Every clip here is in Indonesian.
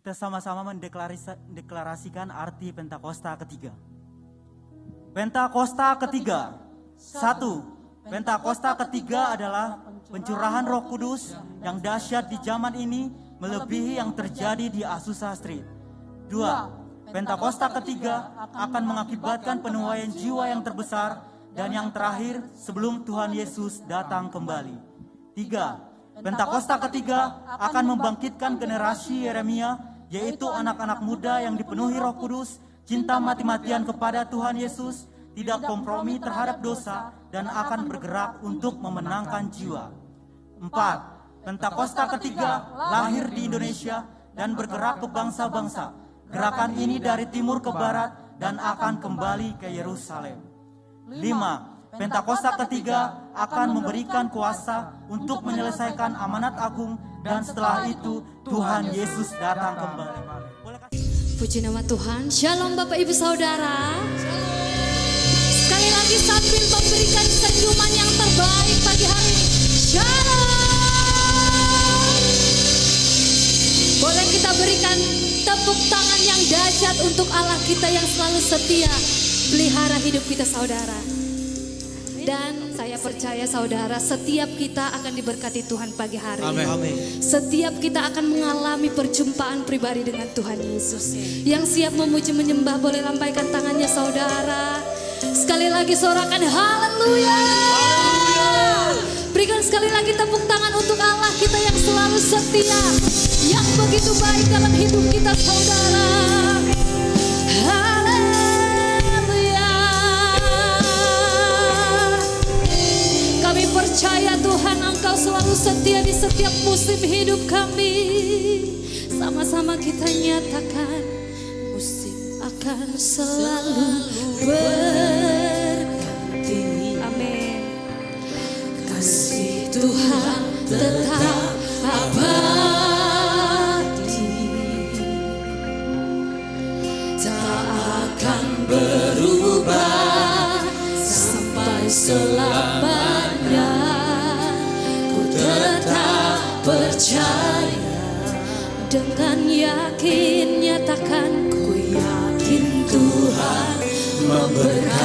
Kita sama-sama mendeklarasikan arti Pentakosta ketiga. Pentakosta ketiga. 1. Pentakosta ketiga adalah pencurahan Roh Kudus yang dahsyat di zaman ini melebihi yang terjadi di Azusa Street. 2. Pentakosta ketiga akan mengakibatkan penuaian jiwa yang terbesar dan yang terakhir sebelum Tuhan Yesus datang kembali. 3. Pentakosta ketiga akan membangkitkan generasi Yeremia, yaitu anak-anak muda yang dipenuhi Roh Kudus, cinta mati-matian kepada Tuhan Yesus, tidak kompromi terhadap dosa, dan akan bergerak untuk memenangkan jiwa. 4. Pentakosta ketiga lahir di Indonesia dan bergerak ke bangsa-bangsa. Gerakan ini dari timur ke barat dan akan kembali ke Yerusalem. 5. Pentakosta ketiga akan memberikan kuasa untuk menyelesaikan amanat agung dan setelah itu Tuhan Yesus datang kembali. Puji nama Tuhan. Shalom Bapak Ibu Saudara. Sekali lagi sambil memberikan senyuman yang terbaik pagi hari ini. Shalom. Boleh kita berikan tepuk tangan yang dahsyat untuk Allah kita yang selalu setia pelihara hidup kita saudara. Dan saya percaya saudara, setiap kita akan diberkati Tuhan pagi hari ini. Amin. Setiap kita akan mengalami perjumpaan pribadi dengan Tuhan Yesus. Yang siap memuji menyembah boleh lambaikan tangannya saudara. Sekali lagi sorakan haleluya. Berikan sekali lagi tepuk tangan untuk Allah kita yang selalu setia, yang begitu baik dalam hidup kita saudara. Kami percaya Tuhan Engkau selalu setia di setiap musim hidup kami. Sama-sama kita nyatakan, musim akan selalu berganti. Amin. Kasih Tuhan tetap abadi, tak akan berubah sampai selamanya. Ku tetap percaya, dengan yakin nyatakan, ku yakin Tuhan memberkati.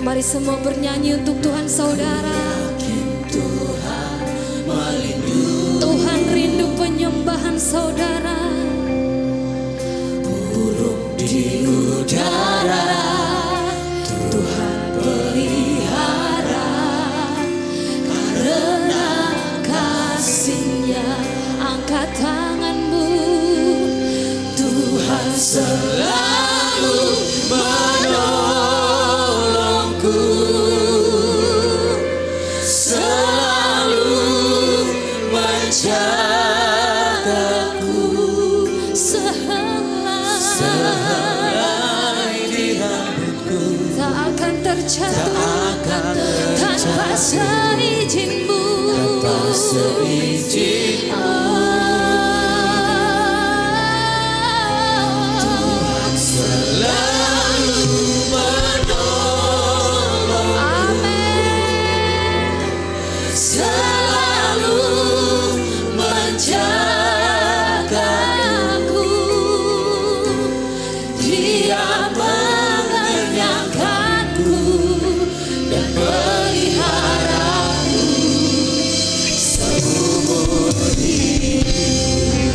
Mari semua bernyanyi untuk Tuhan saudara. Yakin Tuhan melindungi. Tuhan rindu penyembahan saudara. Burung di udara Tuhan pelihara, karena kasih-Nya angkat tanganmu. Tuhan selalu menolongku, selalu menjagaku, sehelai di rambutku tak akan terjatuh tanpa seizin-Mu. Tuhan selalu menolong. Amin. Selalu menjagaku. Dia mengenyangkanku dan peliharaku seumur hidup.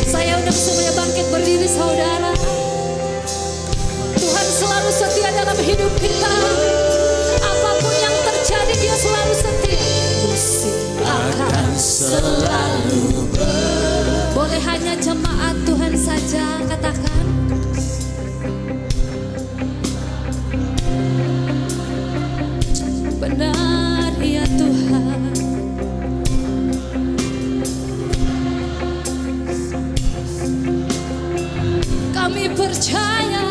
Saya undang semuanya bangkit berdiri saudara. Tuhan selalu setia dalam hidup kita. Apapun yang terjadi Dia selalu setia. Musim akan selalu boleh hanya jemaat Tuhan saja katakan. Benar ya Tuhan. Kami percaya,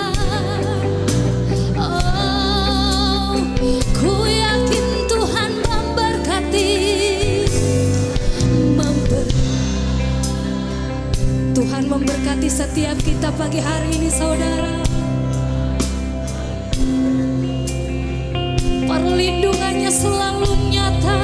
oh, ku yakin Tuhan memberkati. Tuhan memberkati setiap kita pagi hari ini saudara. Perlindungannya selalu nyata.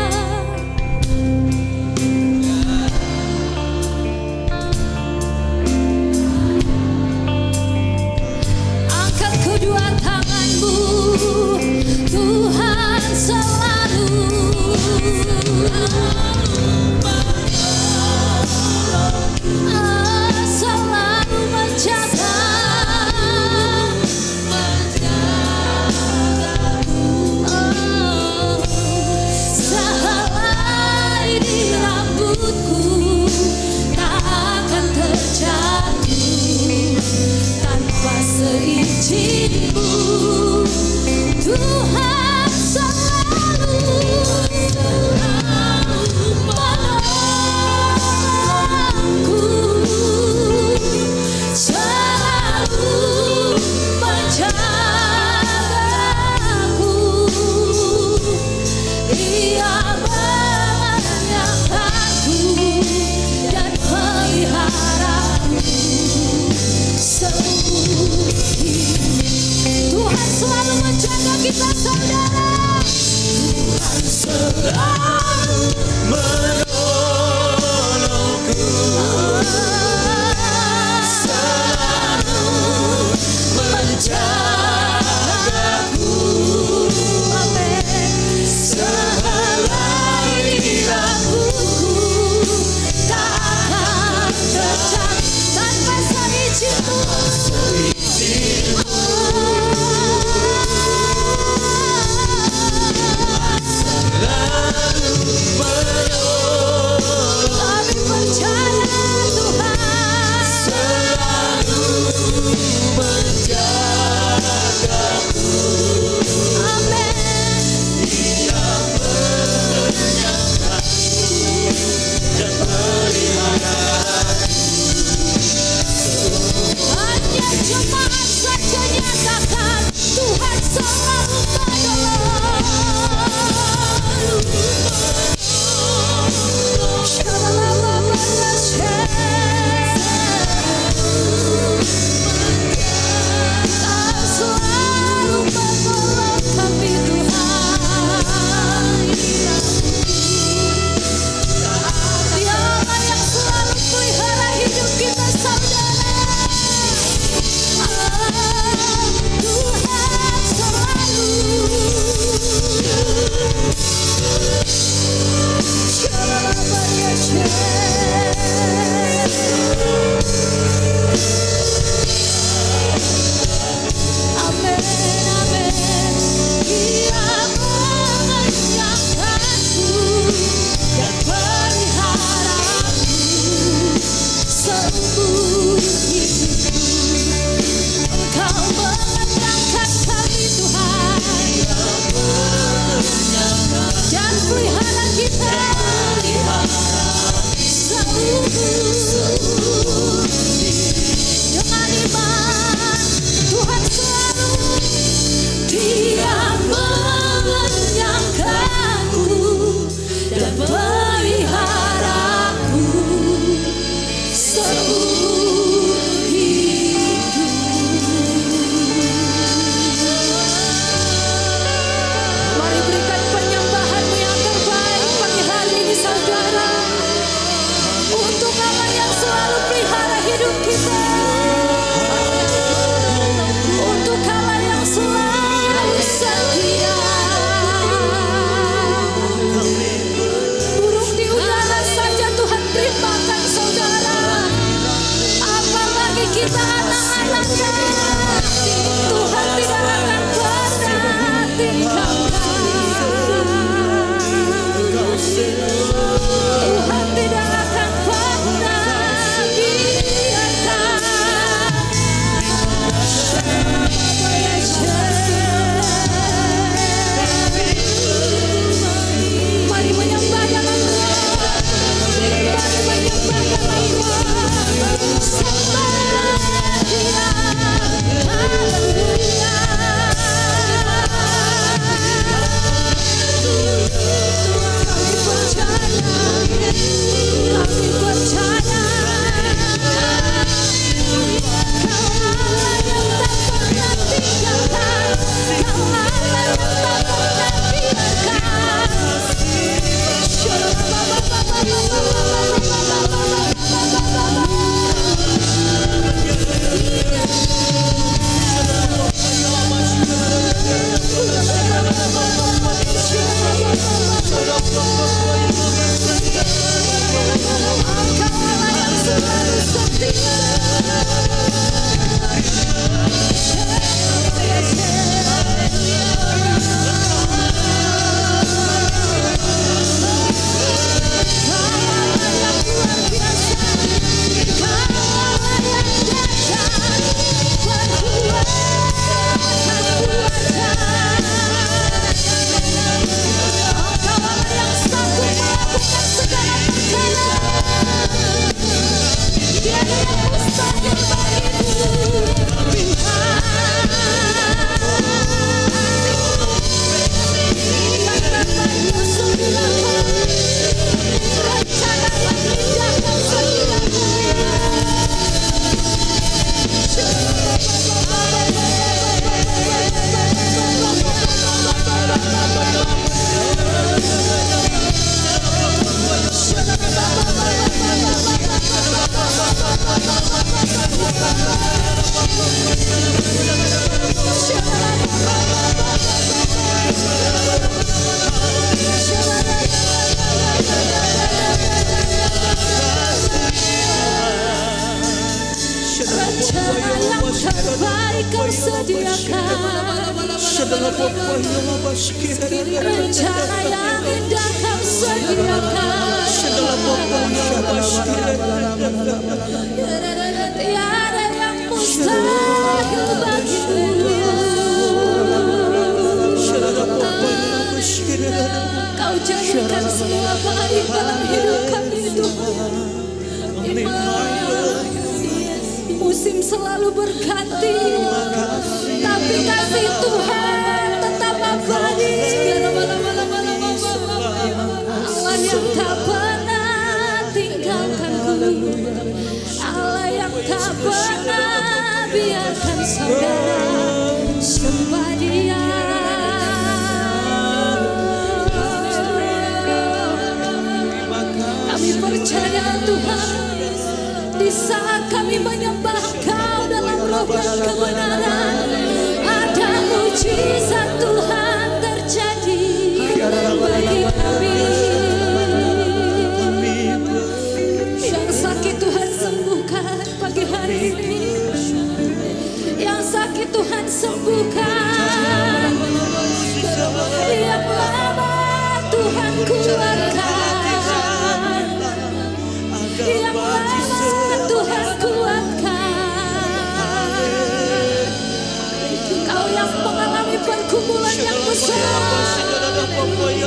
kita saudara. Tuhan selalu menolongku, selalu menjagaku. Amin. Sehelai rambutku tak akan terjang Tanpa seizinku. selalu menolong. Kami percaya Tuhan Selalu menjagaku. Amin. Dia menyangkaku dan meliharaku. Hanya jemaat saja nyatakan Tuhan selalu menolong. Selalu menolong kami Tuhan. Dialah yang selalu pelihara hidup kita saudara. Tuhan selalu. Amin, amin. Dia mengenyangkanku dan peliharaku seumur hidupku. Engkau mengenyangkan kami Tuhan dan pelihara kita seumur dengan iman. Tuhan selalu Dia mengenyangkanku dan peliharaku seumur hidup. Mari berikan penyembahanmu yang terbaik pagi hari ini saudara, untuk Allah yang selalu pelihara hidup kita, untuk Allah yang selalu setia. Burung di udara saja Tuhan berikan saudara, apalagi kita anak-anaknya. Tuhan tidak akan pernah tinggalkan. Tuhan tidak akan pernah biarkan. Mari menyembah dalam roh. Mari menyembah dalam roh. Sembah Dia. Haleluya. Kami percaya. Kami percaya. Kau Allah yang tak pernah tinggalkan. Kau Allah yang tak pernah biarkan. Kau Allah yang selalu setia. Dia Kau sediakan rencana yang indah Kau sediakan. Tiada yang mustahil bagimu. Kau jadikan semua baik dalam hidup kami Tuhan. Musim selalu berganti, tapi kasih Tuhan tetap abadi. Allah yang tak pernah tinggalkanku, Allah yang tak pernah biarkan saudara sembah Dia. Kami percaya Tuhan, di saat kami menyembah Kau dalam roh dan kebenaran, ada mujizat Tuhan terjadi bagi kami. Yang sakit Tuhan sembuhkan pagi hari ini, yang sakit Tuhan sembuhkan, yang lemah Tuhan kuatkan, yang lemah Tuhan kuatkan. Kau yang mengalami pergumulan yang besar,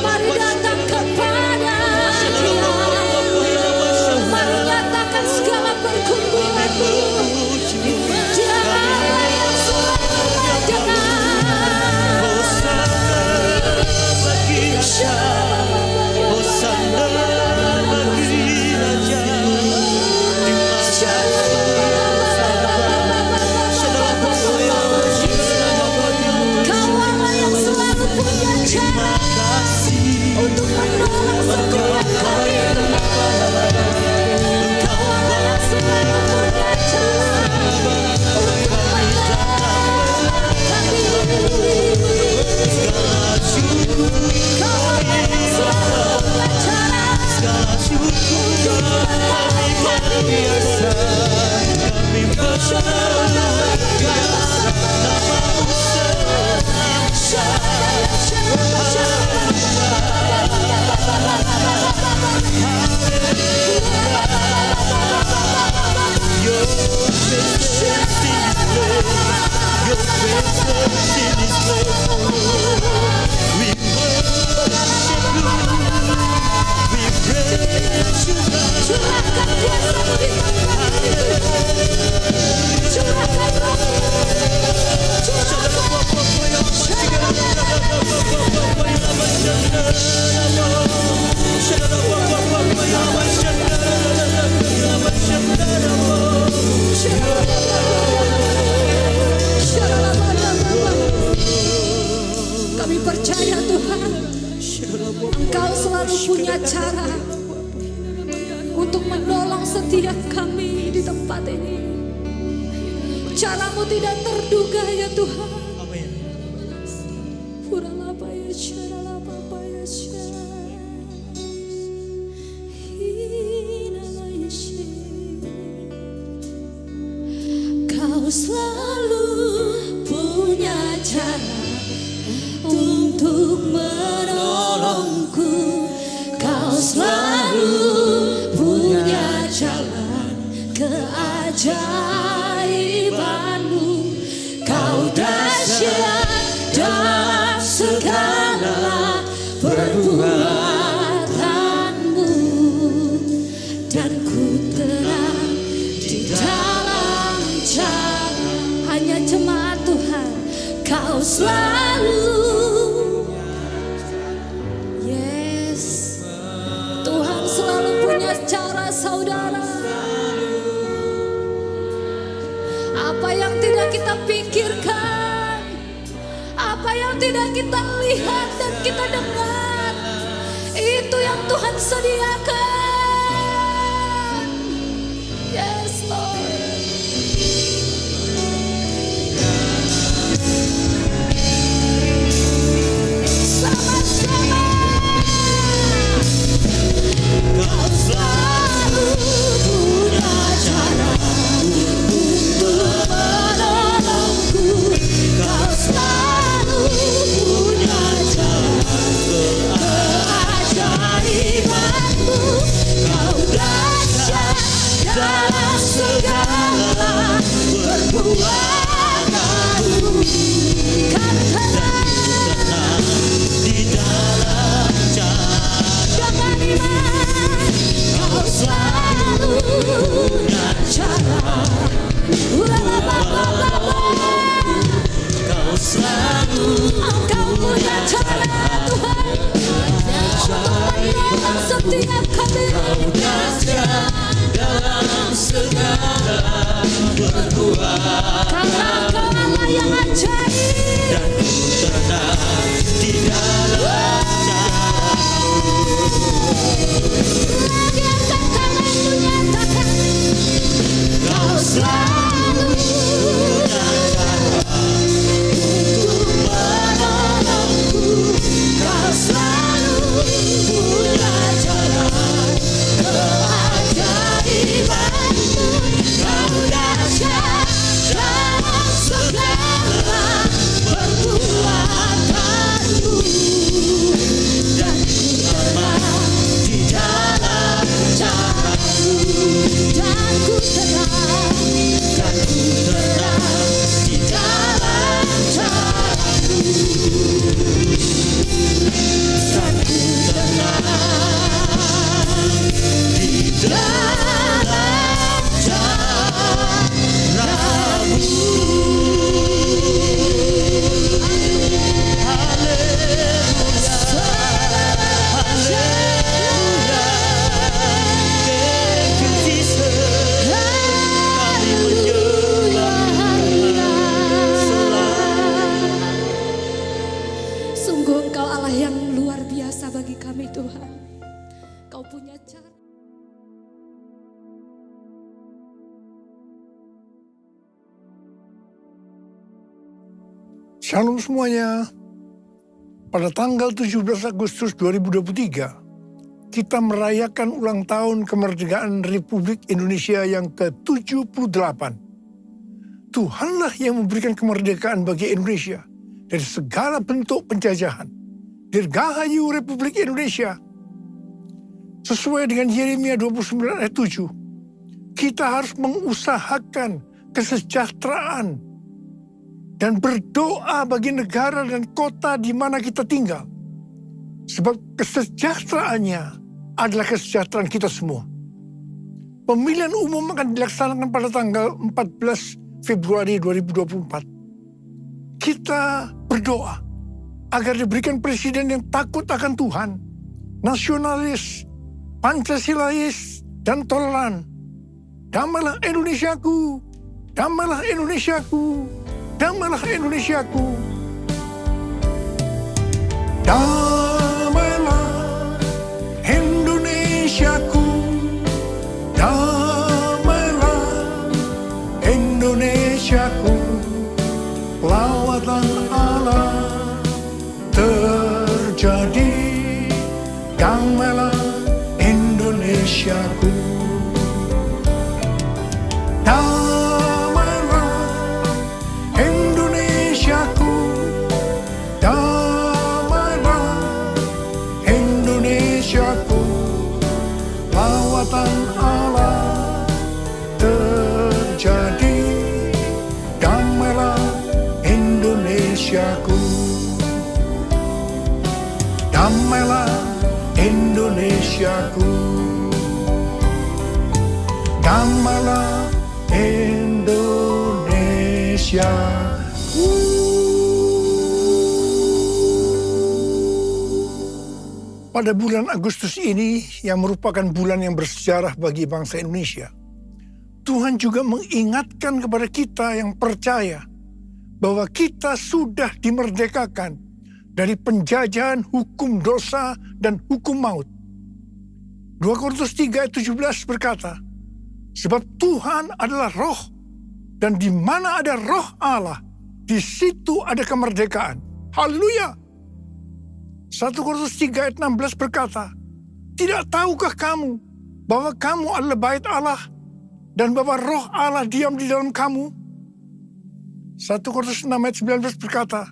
mari datang kepada Dia. Mari nyatakan segala pergumulanmu. Dia Allah yang selalu mendengar. Kau Allah yang selalu punya cara untuk menolong setiap kami. Kau Allah yang selalu punya cara untuk menolong kami. Kau Allah yang selalu punya cara untuk menolong kami. Kami percaya Tuhan, Engkau selalu punya cara untuk menolong setiap kami di tempat ini. Caramu tidak terduga ya Tuhan. Kau selalu punya cara untuk menolongku. Kau selalu punya jalan keajaibanmu. Kau dahsyat dalam segala perbuatanmu, dan ku terang di dalam cara. Hanya jemaat Tuhan, Kau selalu, yes, Tuhan selalu punya cara saudara. Apa yang tidak kita pikirkan, apa yang tidak kita lihat dan kita dengar, itu yang Tuhan sediakan. Yes Lord. Sama-sama. Kau selalu punya cara untuk menolongku. dalam segala perbuatanmu, Kami tenang tenang di dalam dengan iman. Kau selalu punya cara. Kau selalu Engkau punya cara Tuhan untuk menolong setiap kami. Kau dahsyat dalam segala perbuatan. Karena Engkau Allah yang ajaib. Dan ku tenang di dalam Lagi angkat tanganmu nyatakan, Kau selalu punya cara untuk menolongku. Kau selalu punya cara keajaibanmu. Kau dahsyat dalam segala perbuatanmu. Dan ku tenang di dalam caramu. dan ku tenang. Dan ku tenang di dalam caramu. Dan ku tenang di dalam caramu. Haleluya, haleluya. Thank you, Jesus. Kami menyembah selalu. Sungguh Engkau Allah yang luar biasa bagi kami Tuhan. Kau punya cara. Shalom semuanya. Pada tanggal 17 Agustus 2023, kita merayakan ulang tahun kemerdekaan Republik Indonesia yang ke-78. Tuhanlah yang memberikan kemerdekaan bagi Indonesia dari segala bentuk penjajahan. Dirgahayu Republik Indonesia. Sesuai dengan Yeremia 29 ayat 7, kita harus mengusahakan kesejahteraan dan berdoa bagi negara dan kota di mana kita tinggal. Sebab kesejahteraannya adalah kesejahteraan kita semua. Pemilihan umum akan dilaksanakan pada tanggal 14 Februari 2024. Kita berdoa agar diberikan presiden yang takut akan Tuhan, nasionalis, Pancasilais, dan toleran. Damailah Indonesiaku, damailah Indonesiaku, damailah Indonesiaku. Damailah Indonesiaku, damailah Indonesiaku. Lawatan Allah terjadi, damailah Indonesiaku. Damailah Indonesiaku, damailah Indonesiaku. Lawatan Allah terjadi, damailah Indonesiaku. Damailah Indonesiaku, damailah Indonesiaku. Pada bulan Agustus ini, yang merupakan bulan yang bersejarah bagi bangsa Indonesia, Tuhan juga mengingatkan kepada kita yang percaya bahwa kita sudah dimerdekakan dari penjajahan hukum dosa dan hukum maut. 2 Korintus 3 ayat 17 berkata, sebab Tuhan adalah roh, dan di mana ada roh Allah, di situ ada kemerdekaan. Haleluya. 1 Korintus 3 ayat 16 berkata, tidak tahukah kamu bahwa kamu adalah bait Allah, dan bahwa roh Allah diam di dalam kamu? 1 Korintus 6 ayat 19 berkata,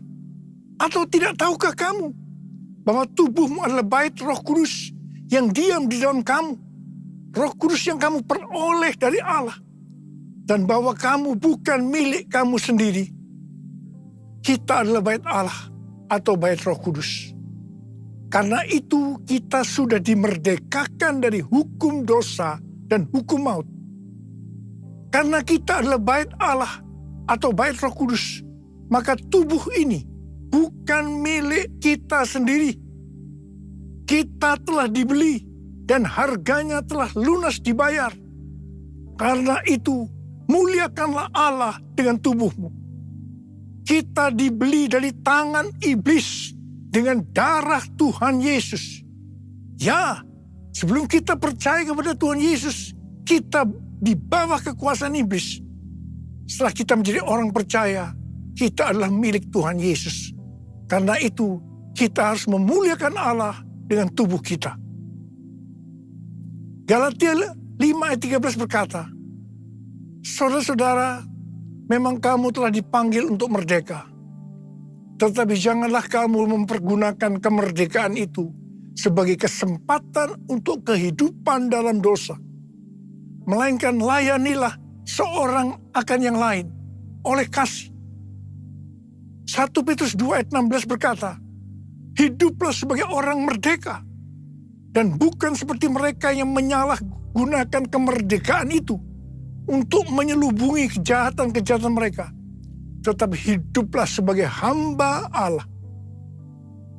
atau tidak tahukah kamu bahwa tubuhmu adalah bait Roh Kudus yang diam di dalam kamu, Roh Kudus yang kamu peroleh dari Allah. Dan bahwa kamu bukan milik kamu sendiri. Kita adalah bait Allah atau bait Roh Kudus. Karena itu kita sudah dimerdekakan dari hukum dosa dan hukum maut. Karena kita adalah bait Allah atau bait Roh Kudus, maka tubuh ini bukan milik kita sendiri. Kita telah dibeli dan harganya telah lunas dibayar. Karena itu, muliakanlah Allah dengan tubuhmu. Kita dibeli dari tangan iblis dengan darah Tuhan Yesus. Ya, sebelum kita percaya kepada Tuhan Yesus, kita di bawah kekuasaan iblis. Setelah kita menjadi orang percaya, kita adalah milik Tuhan Yesus. Karena itu, kita harus memuliakan Allah dengan tubuh kita. Galatia 5 ayat 13 berkata, saudara-saudara, memang kamu telah dipanggil untuk merdeka. Tetapi janganlah kamu mempergunakan kemerdekaan itu sebagai kesempatan untuk kehidupan dalam dosa. Melainkan layanilah seorang akan yang lain oleh kasih. 1 Petrus 2 ayat 16 berkata, hiduplah sebagai orang merdeka. Dan bukan seperti mereka yang menyalahgunakan kemerdekaan itu untuk menyelubungi kejahatan-kejahatan mereka. Tetapi hiduplah sebagai hamba Allah.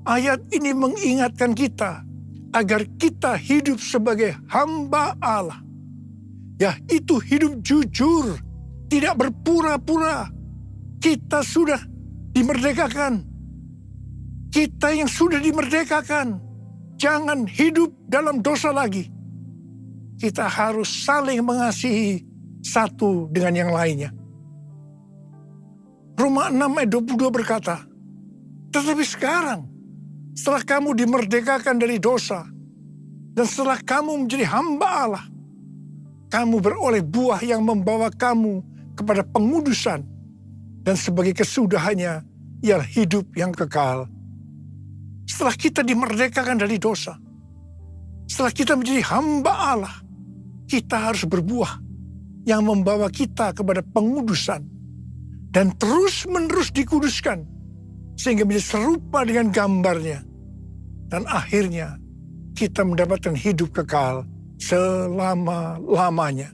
Ayat ini mengingatkan kita agar kita hidup sebagai hamba Allah. Yaitu hidup jujur, tidak berpura-pura. Kita sudah dimerdekakan. Kita yang sudah dimerdekakan, jangan hidup dalam dosa lagi. Kita harus saling mengasihi satu dengan yang lainnya. Roma 6 ayat 22 berkata, tetapi sekarang, setelah kamu dimerdekakan dari dosa, dan setelah kamu menjadi hamba Allah, kamu beroleh buah yang membawa kamu kepada pengudusan, dan sebagai kesudahannya, ialah hidup yang kekal. Setelah kita dimerdekakan dari dosa, setelah kita menjadi hamba Allah, kita harus berbuah yang membawa kita kepada pengudusan dan terus-menerus dikuduskan sehingga menjadi serupa dengan gambarnya. Dan akhirnya kita mendapatkan hidup kekal selama-lamanya.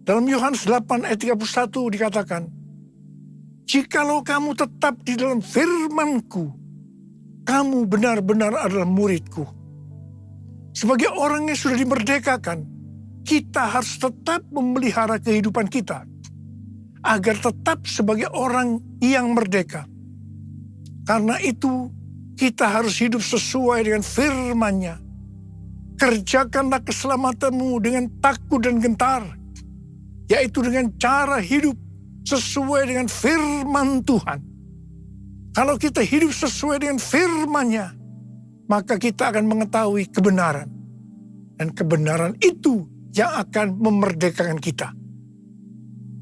Dalam Yohanes 8 ayat 31 dikatakan, jikalau kamu tetap di dalam firman-Ku, kamu benar-benar adalah murid-Ku. Sebagai orang yang sudah dimerdekakan, kita harus tetap memelihara kehidupan kita agar tetap sebagai orang yang merdeka. Karena itu, kita harus hidup sesuai dengan firman-Nya. Kerjakanlah keselamatanmu dengan takut dan gentar, yaitu dengan cara hidup sesuai dengan firman Tuhan. Kalau kita hidup sesuai dengan firman-Nya, maka kita akan mengetahui kebenaran. Dan kebenaran itu yang akan memerdekakan kita.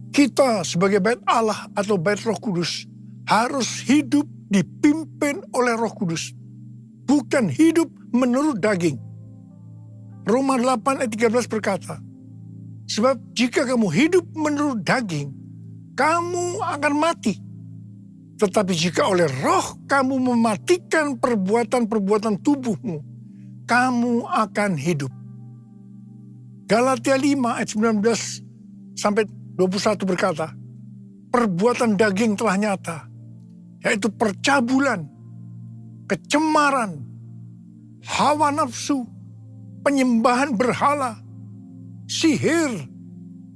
Kita sebagai bait Allah atau bait Roh Kudus harus hidup dipimpin oleh Roh Kudus. Bukan hidup menurut daging. Roma 8 ayat 13 berkata, sebab jika kamu hidup menurut daging, kamu akan mati. Tetapi jika oleh roh kamu mematikan perbuatan-perbuatan tubuhmu, kamu akan hidup. Galatia 5 ayat 19 sampai 21 berkata, perbuatan daging telah nyata, yaitu percabulan, kecemaran, hawa nafsu, penyembahan berhala, sihir,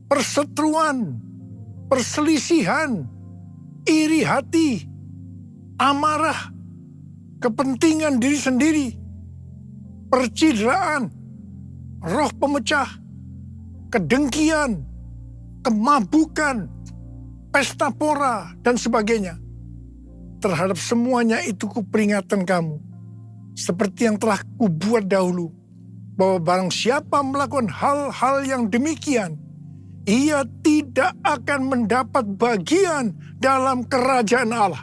perseteruan, perselisihan, iri hati, amarah, kepentingan diri sendiri, percidraan, roh pemecah, kedengkian, kemabukan, pesta pora, dan sebagainya. Terhadap semuanya itu kuperingatkan kamu, seperti yang telah kubuat dahulu, bahwa barang siapa melakukan hal-hal yang demikian, ia tidak akan mendapat bagian dalam kerajaan Allah.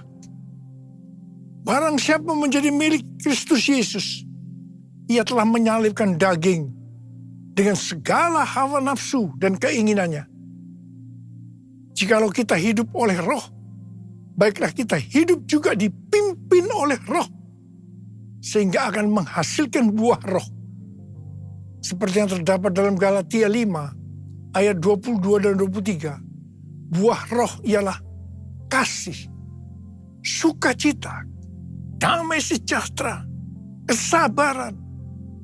Barang siapa menjadi milik Kristus Yesus, ia telah menyalibkan daging dengan segala hawa nafsu dan keinginannya. Jikalau kita hidup oleh roh, baiklah kita hidup juga dipimpin oleh roh, sehingga akan menghasilkan buah roh. Seperti yang terdapat dalam Galatia 5 ayat 22 dan 23. Buah roh ialah kasih, sukacita, damai sejahtera, kesabaran,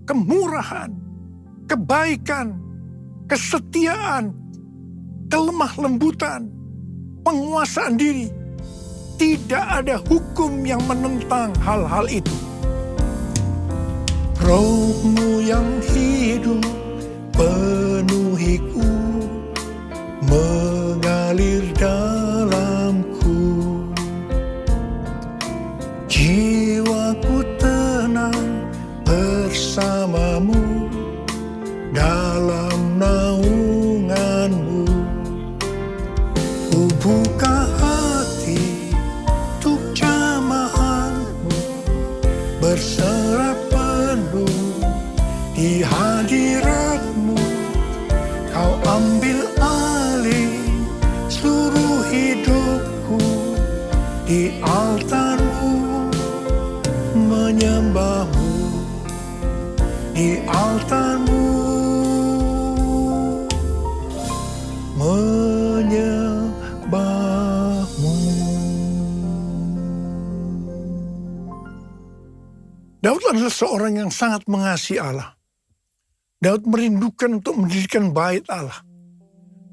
kemurahan, kebaikan, kesetiaan, kelemah lembutan, penguasaan diri. Tidak ada hukum yang menentang hal-hal itu. Roh-Mu yang hidup penuhiku, mengalir dalamku. Jiwaku tenang bersamamu dalam naungan-Mu. Ku buka hati untuk jamahan-Mu, berserah penuh di hadirat-Mu. Kau ambil alih seluruh hidupku, di altar-Mu menyembah-Mu, di altar-Mu menyembah-Mu. Daud adalah seorang yang sangat mengasihi Allah. Daud merindukan untuk mendirikan bait Allah.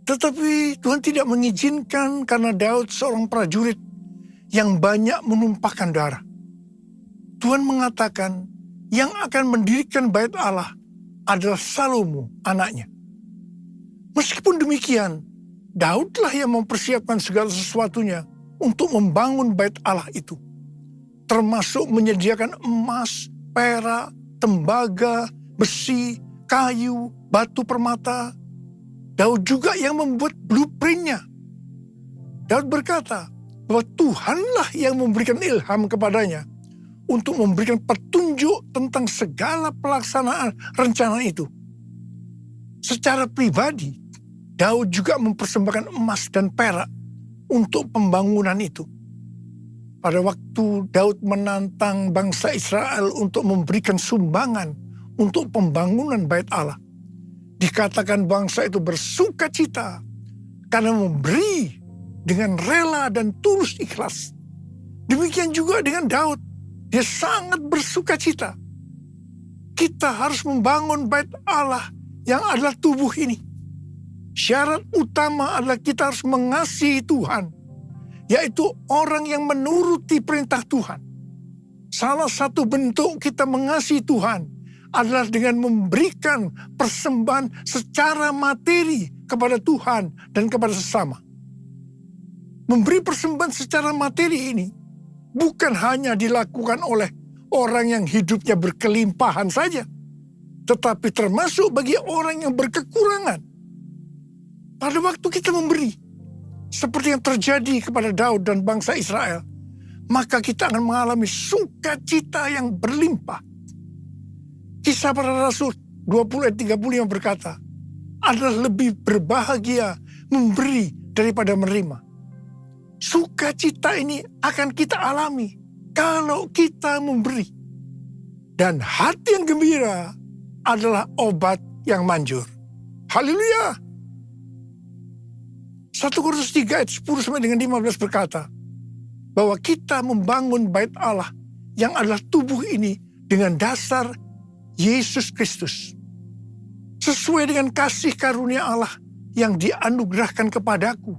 Tetapi Tuhan tidak mengizinkan karena Daud seorang prajurit yang banyak menumpahkan darah. Tuhan mengatakan yang akan mendirikan bait Allah adalah Salomo, anaknya. Meskipun demikian, Daudlah yang mempersiapkan segala sesuatunya untuk membangun bait Allah itu. Termasuk menyediakan emas, perak, tembaga, besi, kayu, batu permata. Daud juga yang membuat blueprintnya. Daud berkata bahwa Tuhanlah yang memberikan ilham kepadanya untuk memberikan petunjuk tentang segala pelaksanaan rencana itu. Secara pribadi, Daud juga mempersembahkan emas dan perak untuk pembangunan itu. Pada waktu Daud menantang bangsa Israel untuk memberikan sumbangan untuk pembangunan bait Allah, dikatakan bangsa itu bersukacita karena memberi dengan rela dan tulus ikhlas. Demikian juga dengan Daud, dia sangat bersukacita. Kita harus membangun bait Allah yang adalah tubuh ini. Syarat utama adalah kita harus mengasihi Tuhan, yaitu orang yang menuruti perintah Tuhan. Salah satu bentuk kita mengasihi Tuhan adalah dengan memberikan persembahan secara materi kepada Tuhan dan kepada sesama. Memberi persembahan secara materi ini bukan hanya dilakukan oleh orang yang hidupnya berkelimpahan saja, tetapi termasuk bagi orang yang berkekurangan. Pada waktu kita memberi, seperti yang terjadi kepada Daud dan bangsa Israel, maka kita akan mengalami sukacita yang berlimpah. Kisah para Rasul 20 ayat 35 berkata, adalah lebih berbahagia memberi daripada menerima. Sukacita ini akan kita alami kalau kita memberi. Dan hati yang gembira adalah obat yang manjur. Haleluya! 1 Korintus 3 ayat 10 sampai dengan 15 berkata, bahwa kita membangun bait Allah yang adalah tubuh ini dengan dasar Yesus Kristus. Sesuai dengan kasih karunia Allah yang dianugerahkan kepadaku.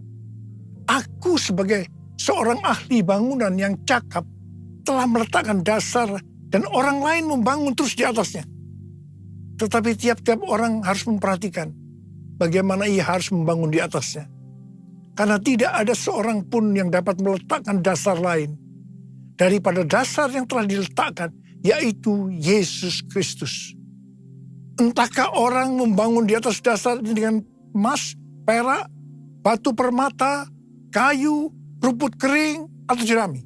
Aku sebagai seorang ahli bangunan yang cakap telah meletakkan dasar dan orang lain membangun terus di atasnya. Tetapi tiap-tiap orang harus memperhatikan bagaimana ia harus membangun di atasnya. Karena tidak ada seorang pun yang dapat meletakkan dasar lain daripada dasar yang telah diletakkan, yaitu Yesus Kristus. Entahkah orang membangun di atas dasar ini dengan emas, perak, batu permata, kayu, rumput kering, atau jerami.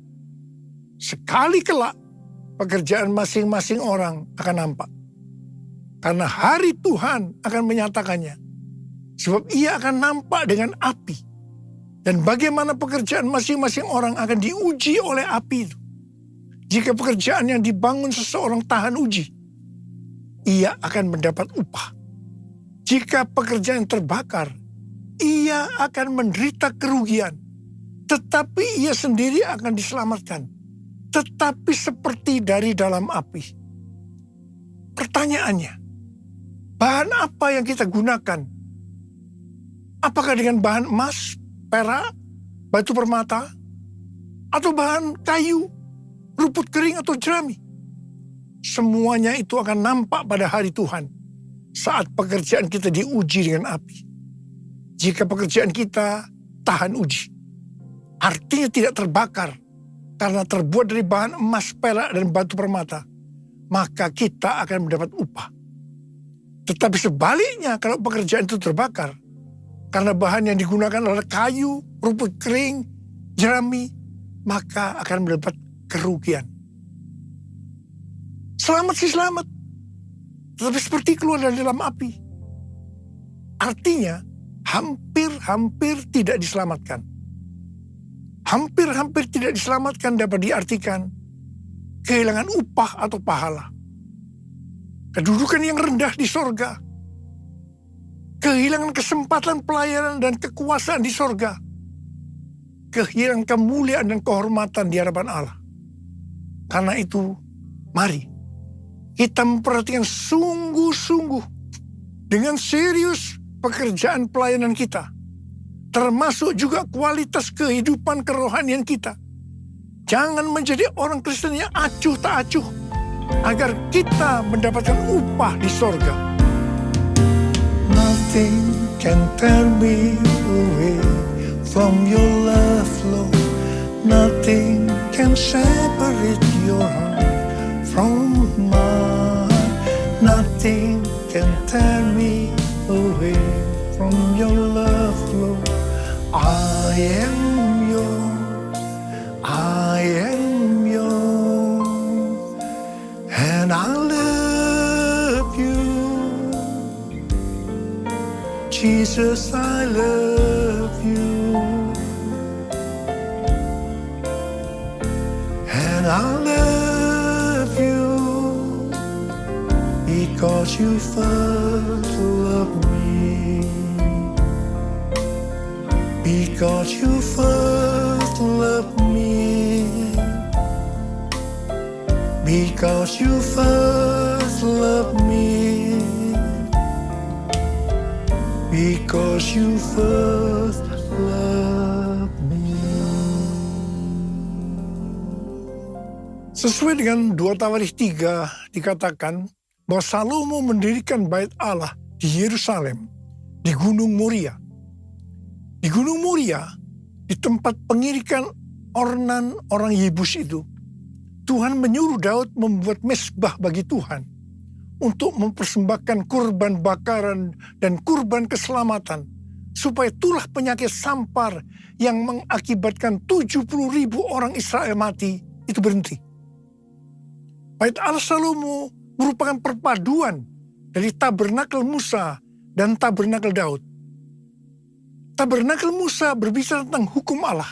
Sekali kelak, pekerjaan masing-masing orang akan nampak. Karena hari Tuhan akan menyatakannya. Sebab ia akan nampak dengan api. Dan bagaimana pekerjaan masing-masing orang akan diuji oleh api itu. Jika pekerjaan yang dibangun seseorang tahan uji, ia akan mendapat upah. Jika pekerjaan terbakar, ia akan menderita kerugian. Tetapi ia sendiri akan diselamatkan. Tetapi seperti dari dalam api. Pertanyaannya, bahan apa yang kita gunakan? Apakah dengan bahan emas, perak, batu permata, atau bahan kayu, rumput kering atau jerami? Semuanya itu akan nampak pada hari Tuhan saat pekerjaan kita diuji dengan api. Jika pekerjaan kita tahan uji, artinya tidak terbakar karena terbuat dari bahan emas, perak, dan batu permata, maka kita akan mendapat upah. Tetapi sebaliknya, kalau pekerjaan itu terbakar karena bahan yang digunakan adalah kayu, rumput kering, jerami, maka akan mendapat kerugian. Selamat sih selamat, tetapi seperti keluar dari dalam api. Artinya hampir-hampir tidak diselamatkan. Hampir-hampir tidak diselamatkan dapat diartikan kehilangan upah atau pahala. Kedudukan yang rendah di sorga. Kehilangan kesempatan pelayanan dan kekuasaan di sorga. Kehilangan kemuliaan dan kehormatan di hadapan Allah. Karena itu, mari kita memperhatikan sungguh-sungguh dengan serius pekerjaan pelayanan kita. Termasuk juga kualitas kehidupan kerohanian kita. Jangan menjadi orang Kristen yang acuh tak acuh. Agar kita mendapatkan upah di sorga. Nothing can tear me away from your love, Lord. Nothing can separate your heart from mine. Nothing can tear me away from your love, Lord. I am yours, I am yours, and I love you. Jesus, I love you, and I love you because you first loved me. Because you first loved me. Because you first loved me. Because you first loved me. Sesuai dengan 2 Tawarikh 3 dikatakan bahwa Salomo mendirikan bait Allah di Yerusalem, di Gunung Moria. Di Gunung Moria, di tempat pengirikan ornan orang Yebus itu, Tuhan menyuruh Daud membuat mezbah bagi Tuhan untuk mempersembahkan kurban bakaran dan kurban keselamatan, supaya tulah penyakit sampar yang mengakibatkan 70.000 orang Israel mati itu berhenti. Bait Allah Salomo merupakan perpaduan dari tabernakel Musa dan tabernakel Daud. Tabernakel Musa berbicara tentang hukum Allah,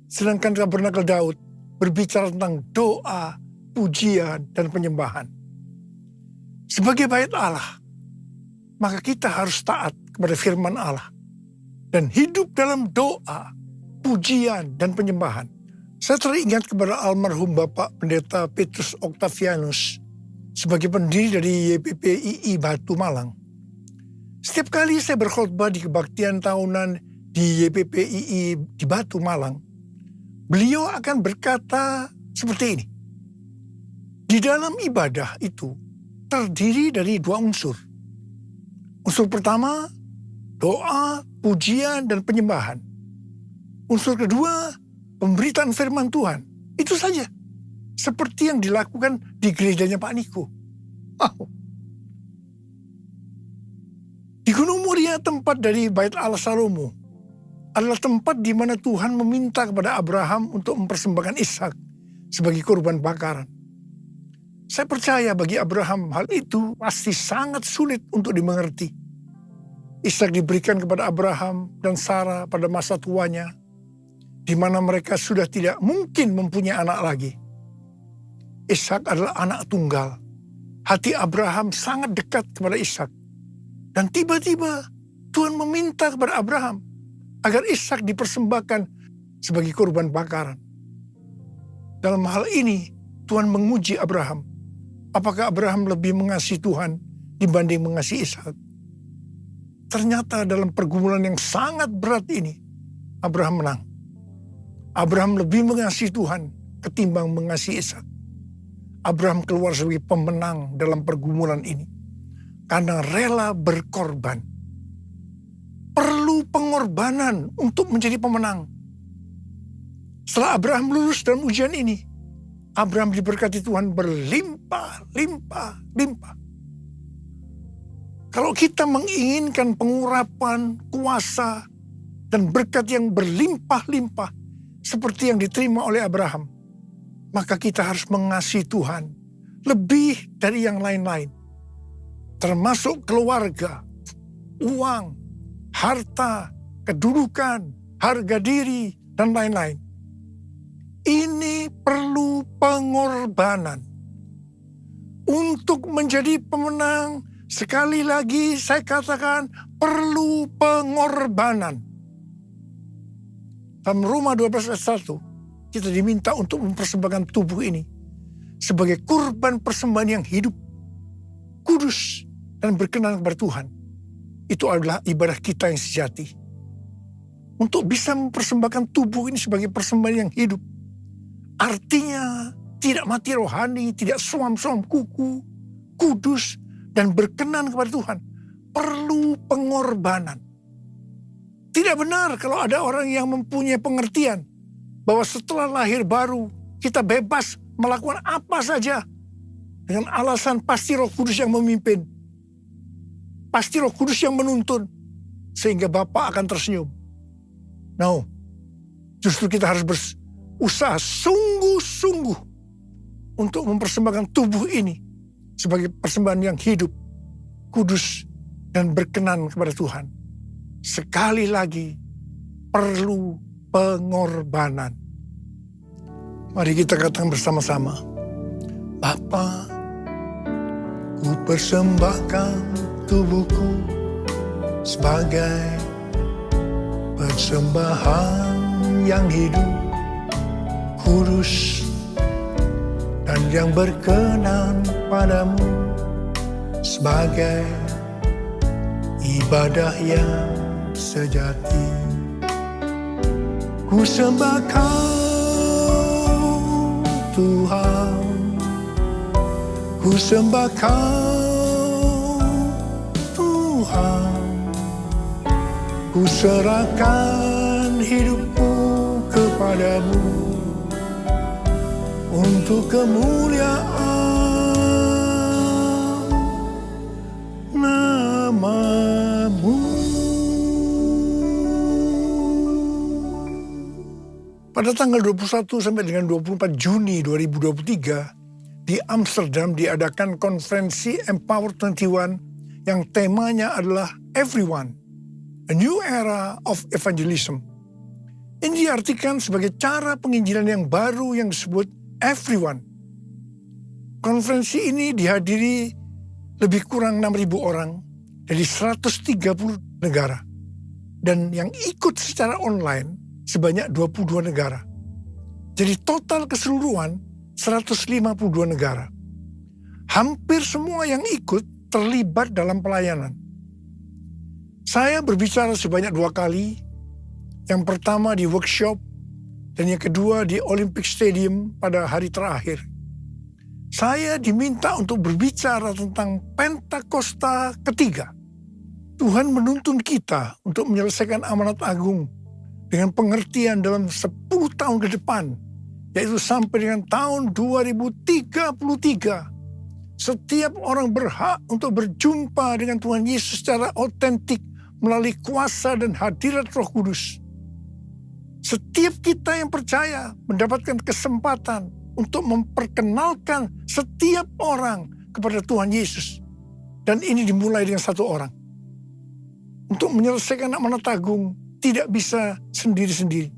sedangkan tabernakel Daud berbicara tentang doa, pujian, dan penyembahan. Sebagai bait Allah, maka kita harus taat kepada firman Allah dan hidup dalam doa, pujian, dan penyembahan. Saya teringat kepada almarhum Bapak Pendeta Petrus Octavianus sebagai pendiri dari YPPII Batu Malang. Setiap kali saya berkhotbah di kebaktian tahunan di YPPII di Batu Malang, beliau akan berkata seperti ini. Di dalam ibadah itu terdiri dari 2 unsur. Unsur pertama, doa, pujian, dan penyembahan. Unsur kedua, pemberitaan firman Tuhan. Itu saja. Seperti yang dilakukan di gerejanya Pak Niko. Di Gunung Moria, tempat dari bait Allah Salomo, adalah tempat di mana Tuhan meminta kepada Abraham untuk mempersembahkan Ishak sebagai kurban bakaran. Saya percaya bagi Abraham hal itu pasti sangat sulit untuk dimengerti. Ishak diberikan kepada Abraham dan Sarah pada masa tuanya, di mana mereka sudah tidak mungkin mempunyai anak lagi. Ishak adalah anak tunggal. Hati Abraham sangat dekat kepada Ishak. Dan tiba-tiba Tuhan meminta kepada Abraham agar Ishak dipersembahkan sebagai korban bakaran. Dalam hal ini Tuhan menguji Abraham. Apakah Abraham lebih mengasihi Tuhan dibanding mengasihi Ishak? Ternyata dalam pergumulan yang sangat berat ini, Abraham menang. Abraham lebih mengasihi Tuhan ketimbang mengasihi Ishak. Abraham keluar sebagai pemenang dalam pergumulan ini karena rela berkorban. Perlu pengorbanan untuk menjadi pemenang. Setelah Abraham lulus dalam ujian ini, Abraham diberkati Tuhan berlimpah-limpah. Kalau kita menginginkan pengurapan, kuasa, dan berkat yang berlimpah-limpah seperti yang diterima oleh Abraham, maka kita harus mengasihi Tuhan lebih dari yang lain-lain. Termasuk keluarga, uang, harta, kedudukan, harga diri, dan lain-lain. Ini perlu pengorbanan. Untuk menjadi pemenang, sekali lagi saya katakan perlu pengorbanan. Dalam Roma 12 ayat 1, kita diminta untuk mempersembahkan tubuh ini sebagai kurban persembahan yang hidup, kudus, dan berkenan kepada Tuhan. Itu adalah ibadah kita yang sejati. Untuk bisa mempersembahkan tubuh ini sebagai persembahan yang hidup, artinya tidak mati rohani, tidak suam-suam kuku, kudus, dan berkenan kepada Tuhan. Perlu pengorbanan. Tidak benar kalau ada orang yang mempunyai pengertian bahwa setelah lahir baru kita bebas melakukan apa saja dengan alasan pasti Roh Kudus yang memimpin. Pasti Roh Kudus yang menuntun sehingga Bapa akan tersenyum. No, justru kita harus berusaha sungguh-sungguh untuk mempersembahkan tubuh ini sebagai persembahan yang hidup, kudus, dan berkenan kepada Tuhan. Sekali lagi, perlu pengorbanan. Mari kita katakan bersama-sama, Bapa, ku persembahkan tubuhku sebagai persembahan yang hidup, kudus, dan yang berkenan padamu, sebagai ibadah yang sejati. Ku sembah Kau Tuhan, ku sembah Kau Tuhan, ku serahkan hidupku kepadamu untuk kemuliaan nama-Mu. Pada tanggal 21 sampai dengan 24 Juni 2023 di Amsterdam diadakan konferensi Empower 21 yang temanya adalah Everyone, A New Era of Evangelism. Ini diartikan sebagai cara penginjilan yang baru yang disebut Everyone. Konferensi ini dihadiri lebih kurang 6.000 orang dari 130 negara. Dan yang ikut secara online sebanyak 22 negara. Jadi total keseluruhan 152 negara. Hampir semua yang ikut terlibat dalam pelayanan. Saya berbicara sebanyak 2 kali. Yang pertama di workshop dan yang kedua di Olympic Stadium pada hari terakhir. Saya diminta untuk berbicara tentang Pentakosta ketiga. Tuhan menuntun kita untuk menyelesaikan amanat agung dengan pengertian dalam 10 tahun ke depan, yaitu sampai dengan tahun 2033. Setiap orang berhak untuk berjumpa dengan Tuhan Yesus secara otentik melalui kuasa dan hadirat Roh Kudus. Setiap kita yang percaya mendapatkan kesempatan untuk memperkenalkan setiap orang kepada Tuhan Yesus. Dan ini dimulai dengan satu orang. Untuk menyelesaikan amanat agung tidak bisa sendiri-sendiri.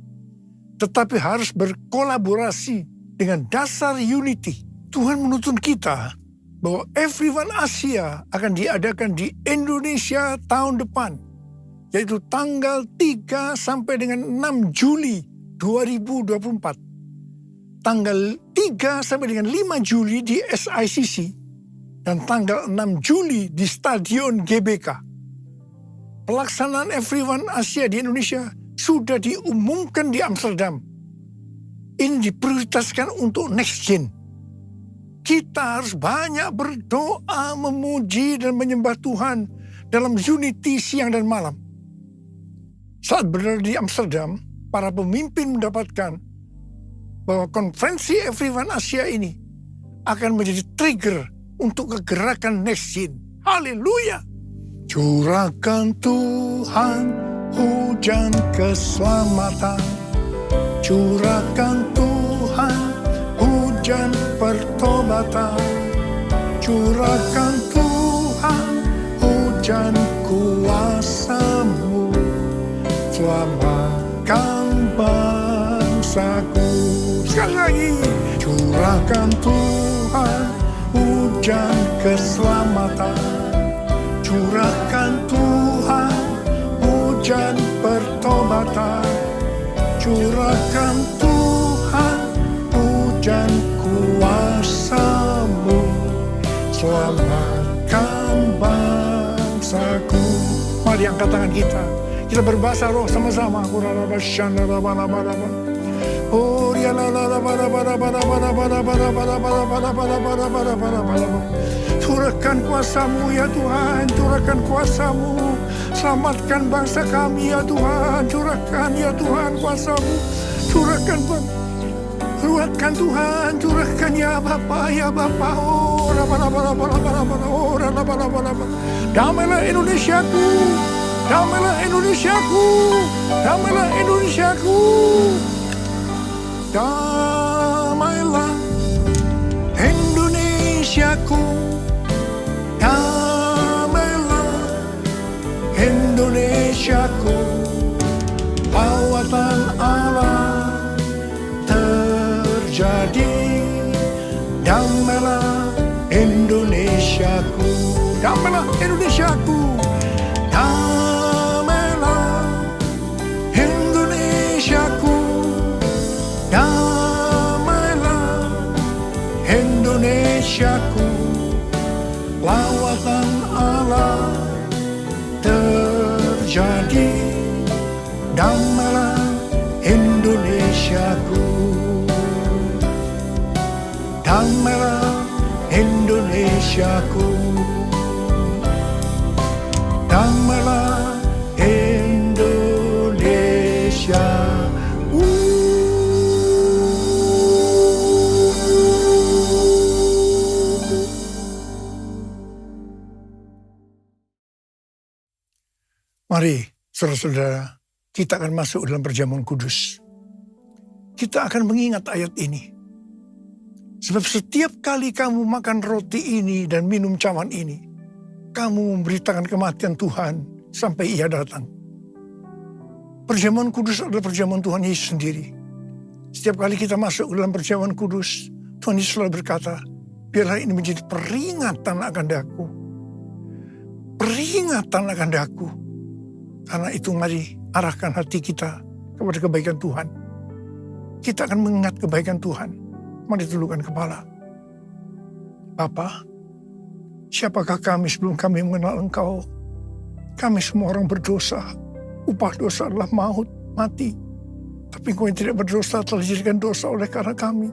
Tetapi harus berkolaborasi dengan dasar unity. Tuhan menuntun kita bahwa Everyone Asia akan diadakan di Indonesia tahun depan. Yaitu tanggal 3 sampai dengan 6 Juli 2024. Tanggal 3 sampai dengan 5 Juli di SICC. Dan tanggal 6 Juli di Stadion GBK. Pelaksanaan Everyone Asia di Indonesia sudah diumumkan di Amsterdam. Ini diprioritaskan untuk next gen. Kita harus banyak berdoa, memuji dan menyembah Tuhan dalam unity siang dan malam. Saat berada di Amsterdam, para pemimpin mendapatkan bahwa konferensi Everyone Asia ini akan menjadi trigger untuk kegerakan next gen. Haleluya! Curahkan Tuhan hujan keselamatan. Curahkan Tuhan hujan pertobatan. Curahkan Tuhan hujan kuasa-Mu. Selamatkan bangsaku. Sekali lagi. Curahkan Tuhan hujan keselamatan. Curahkan Tuhan hujan pertobatan. Curahkan Tuhan hujan kuasa-Mu. Selamatkan bangsaku. Mari angkat tangan kita. Kita berbahasa roh sama-sama. Oh ya la la la bara bara bara bara bara bara bara bara bara bara bara bara bara bara. Curahkan kuasa-Mu ya Tuhan, curahkan kuasa-Mu. Selamatkan bangsa kami ya Tuhan, curahkan ya Tuhan kuasa-Mu. Curahkan Curahkan Tuhan, curahkan ya Bapa, ya Bapa. Oh, damailah Indonesiaku, damailah Indonesiaku, damailah Indonesiaku. Damailah Indonesiaku, damailah Indonesiaku. Lawatan Allah terjadi. Damailah Indonesiaku, damailah Indonesiaku, damailah Indonesiaku. Damailah Indonesiaku. Lawatan Allah terjadi. Damailah Indonesiaku. Damailah Indonesiaku. Damailah Indonesia. Mari, saudara-saudara, kita akan masuk dalam perjamuan kudus. Kita akan mengingat ayat ini. Sebab setiap kali kamu makan roti ini dan minum cawan ini, kamu memberitakan kematian Tuhan sampai Ia datang. Perjamuan kudus adalah perjamuan Tuhan Yesus sendiri. Setiap kali kita masuk dalam perjamuan kudus, Tuhan Yesus selalu berkata, biarlah ini menjadi peringatan akan daku. Peringatan akan daku. Karena itu mari arahkan hati kita kepada kebaikan Tuhan. Kita akan mengingat kebaikan Tuhan. Mari tundukkan kepala. Bapa, siapakah kami sebelum kami mengenal Engkau? Kami semua orang berdosa. Upah dosa adalah maut, mati. Tapi Engkau yang tidak berdosa telah dijadikan dosa oleh karena kami.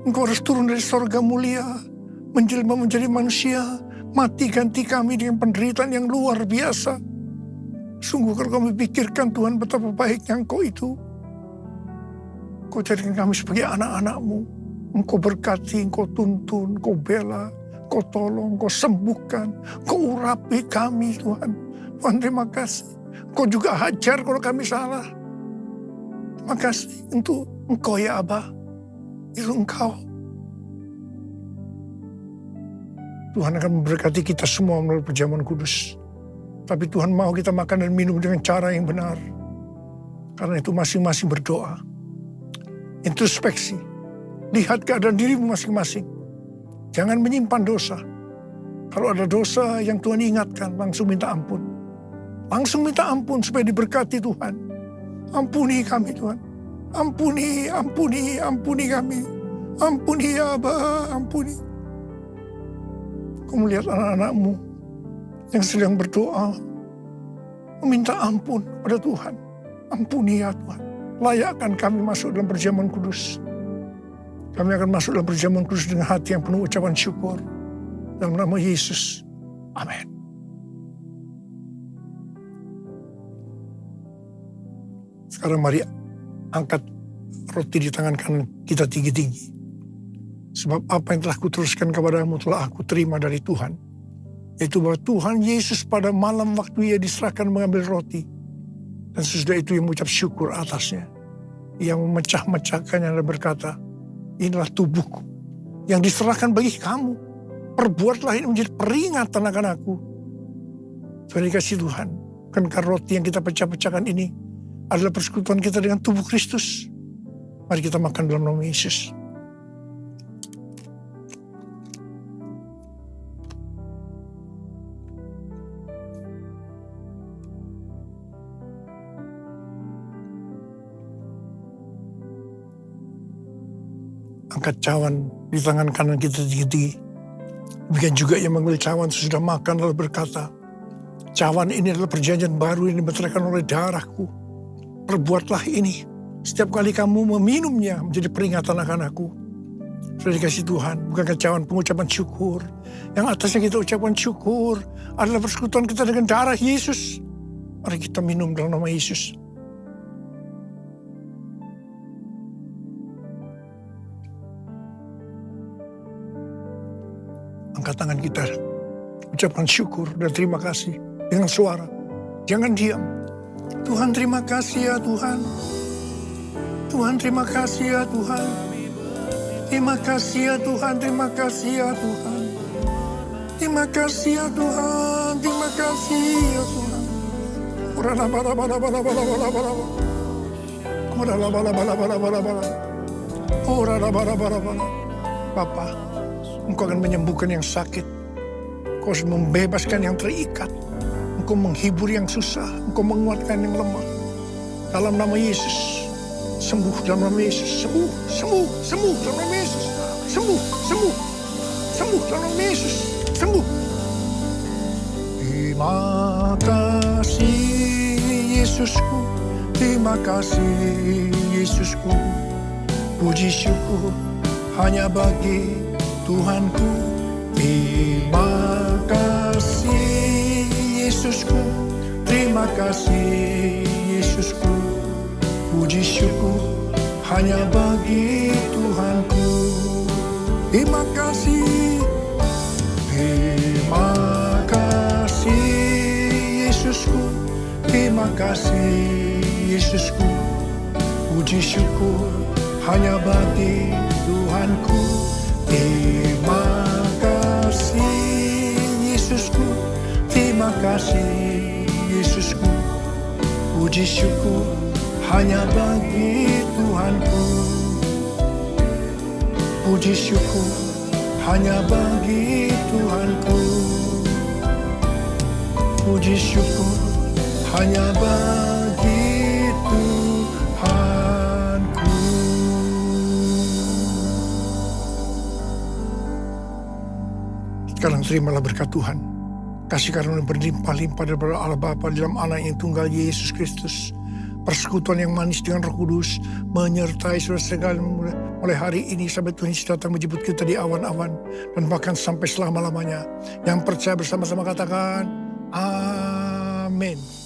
Engkau harus turun dari sorga mulia, menjelma menjadi manusia, mati ganti kami dengan penderitaan yang luar biasa. Sungguh kalau kami pikirkan Tuhan betapa baiknya Engkau itu. Engkau jadikan kami sebagai anak-anak-Mu. Engkau berkati, Engkau tuntun, Engkau bela, Engkau tolong, Engkau sembuhkan, Engkau urapi kami Tuhan. Tuhan terima kasih. Engkau juga hajar kalau kami salah. Terima kasih untuk Engkau ya Abah. itu Engkau. Tuhan akan memberkati kita semua melalui perjamuan kudus. Tapi Tuhan mau kita makan dan minum dengan cara yang benar. Karena itu masing-masing berdoa. Introspeksi. Lihat keadaan dirimu masing-masing. Jangan menyimpan dosa. Kalau ada dosa yang Tuhan ingatkan, langsung minta ampun. Langsung minta ampun supaya diberkati Tuhan. Ampuni kami Tuhan. Ampuni kami. Ampuni ya Aba, ampuni. Kau melihat anak-anakmu yang sedang berdoa, meminta ampun pada Tuhan. Ampuni ya Tuhan. Layakkan kami masuk dalam perjamuan kudus. Kami akan masuk dalam perjamuan kudus dengan hati yang penuh ucapan syukur. Dalam nama Yesus. Amin. Sekarang mari angkat roti di tangan kanan kita tinggi-tinggi. Sebab apa yang telah kuteruskan kepadamu telah aku terima dari Tuhan. Yaitu bahwa Tuhan Yesus pada malam waktu ia diserahkan mengambil roti. Dan sesudah itu ia mengucap syukur atasnya. Ia memecah-mecahkannya dan berkata, inilah tubuhku yang diserahkan bagi kamu. Perbuatlah ini menjadi peringatan akan aku. Tuhan dikasih Tuhan. Bukankah roti yang kita pecah-pecahkan ini adalah persekutuan kita dengan tubuh Kristus. Mari kita makan dalam nama Yesus. Angkat cawan di tangan kanan kita tinggi-tinggi. Demikian juga yang mengambil cawan sesudah makan lalu berkata, cawan ini adalah perjanjian baru yang dibenterkan oleh darahku. Perbuatlah ini setiap kali kamu meminumnya menjadi peringatan akan aku. Sudah dikasih Tuhan, bukankah cawan pengucapan syukur? Yang atasnya kita ucapkan syukur adalah persekutuan kita dengan darah Yesus. Mari kita minum dalam nama Yesus. Angkat tangan kita, ucapkan syukur dan terima kasih dengan suara. Jangan diam. Tuhan terima kasih ya Tuhan. Tuhan terima kasih ya Tuhan. Terima kasih ya Tuhan, terima kasih ya Tuhan. Terima kasih ya Tuhan, terima kasih ya Tuhan. Bapa, Engkau akan menyembuhkan yang sakit. Engkau akan membebaskan yang terikat. Engkau menghibur yang susah. Engkau menguatkan yang lemah. Dalam nama Yesus. Sembuh dalam nama Yesus. Sembuh, sembuh, sembuh dalam nama Yesus. Sembuh, sembuh. Sembuh dalam nama Yesus. Sembuh. Terima kasih Yesusku. Terima kasih Yesusku. Puji syukur hanya bagi Tuhanku. Terima kasih Yesusku. Terima kasih Yesusku. Puji syukur hanya bagi Tuhanku. Terima kasih. Terima kasih Yesusku. Terima kasih Yesusku. Puji syukur hanya bagi Tuhanku. Terima kasih Yesusku. Terima kasih Yesusku. Puji syukur hanya bagi Tuhanku. Puji syukur hanya bagi Tuhanku. Puji syukur hanya bagi Tuhanku. Sekarang terimalah berkat Tuhan. Kasih karunia berlimpah-limpah daripada Allah Bapa dalam Anak yang tunggal Yesus Kristus. Persekutuan yang manis dengan Roh Kudus menyertai saudara segala mulai hari ini sampai Tuhan Yesus datang menjemput kita di awan-awan dan bahkan sampai selama-lamanya. Yang percaya bersama-sama katakan amin.